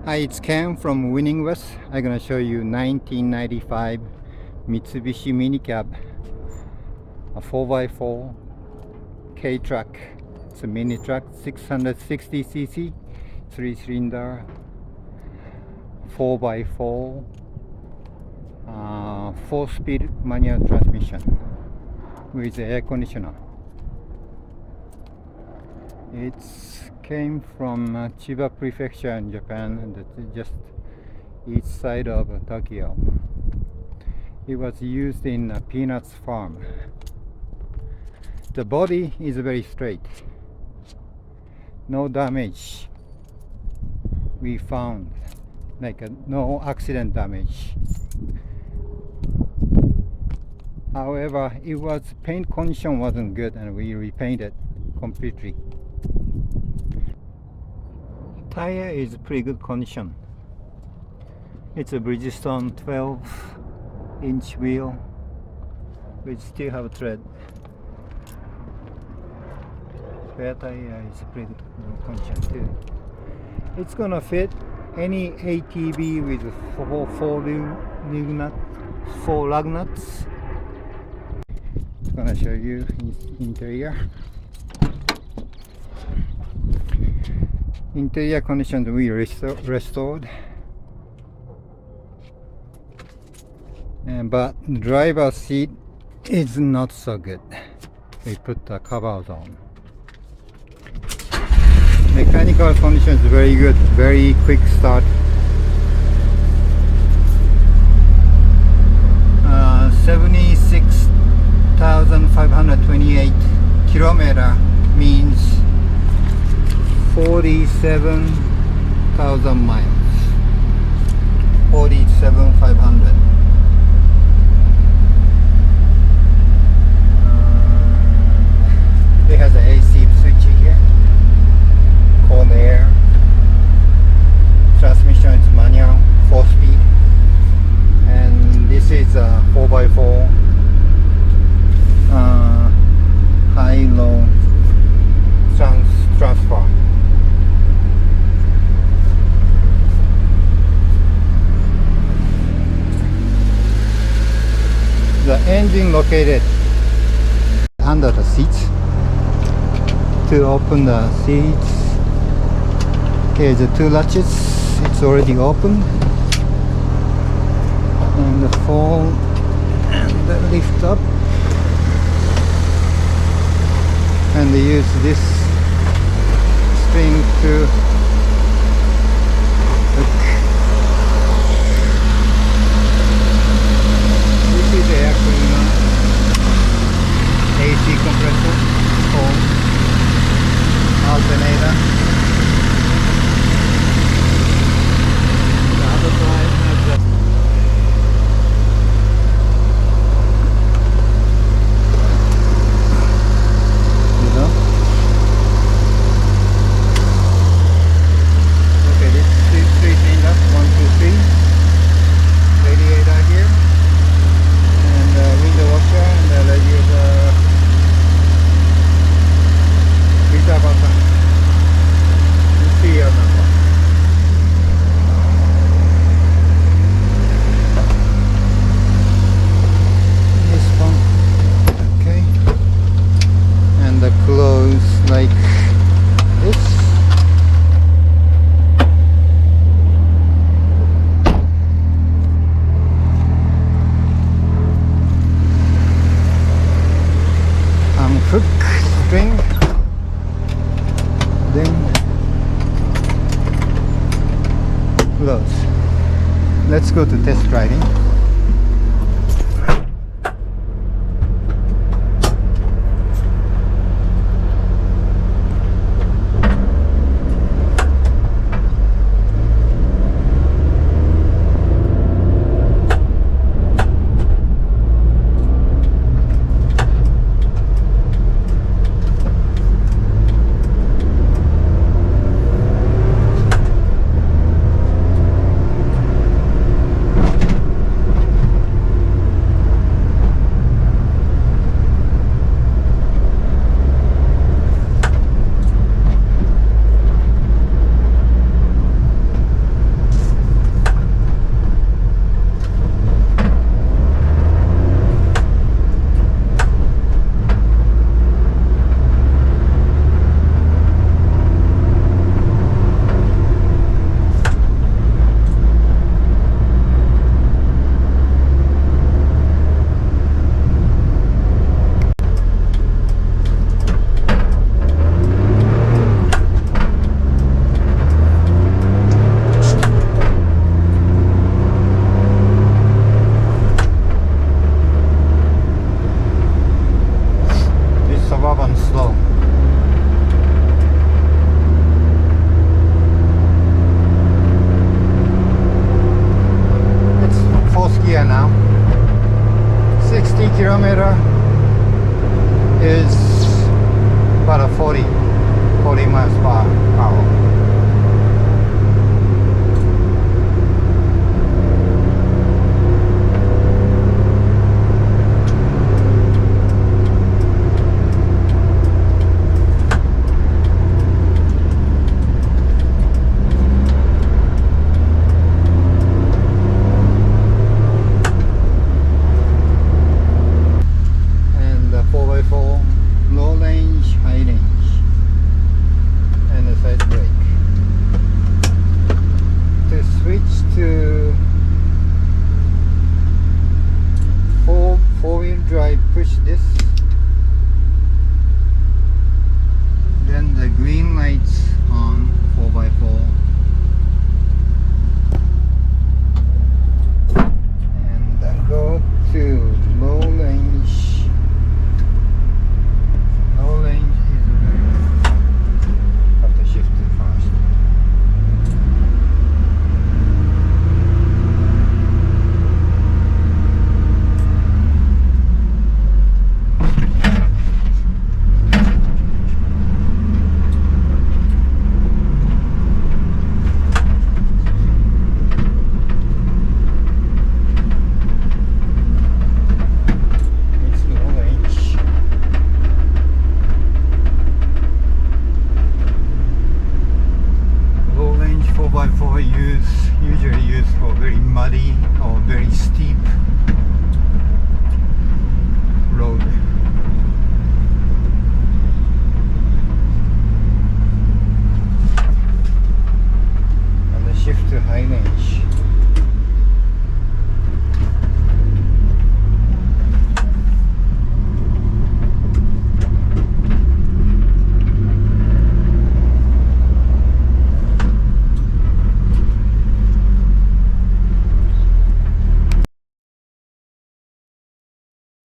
Hi, it's Cam from Winning West. I'm gonna show you 1995 Mitsubishi Minicab, a 4x4 K truck. It's a mini truck, 660cc, 3-cylinder, 4x4, 4-speed manual transmission with air conditioner. It came from Chiba Prefecture in Japan, and it's just east side of Tokyo. It was used in a peanuts farm. The body is very straight. No damage we found, like no accident damage. However, paint condition wasn't good, and we repainted completely. Tire is pretty good condition. It's a Bridgestone 12-inch wheel, which still have a tread. Spare tire is pretty good condition too. It's gonna fit any ATV with four lug nuts. It's gonna show you interior. Interior conditions we restored, but the driver's seat is not so good. We put the covers on. Mechanical conditions very good, very quick start. 76,528 kilometer means 47,000 miles. 47,500. It has an AC switch here. Cold air. Transmission is manual, 4-speed. And this is a 4x4 high-low transfer. The engine located under the seats. To open the seats, here's the two latches. It's already open, and the fold and the lift up, and they use this string to hook. This is the air cleaner, AC compressor, home, alternator. The other side has the okay, this is 3-cylinder, 1, 2, 3. Radiator here, and the window washer, and the radiator heater button. You see your number. This one, okay, and the clothes like this. Hook string, then gloves. Let's go to test riding. 4x4 usually used for very muddy or very steep road.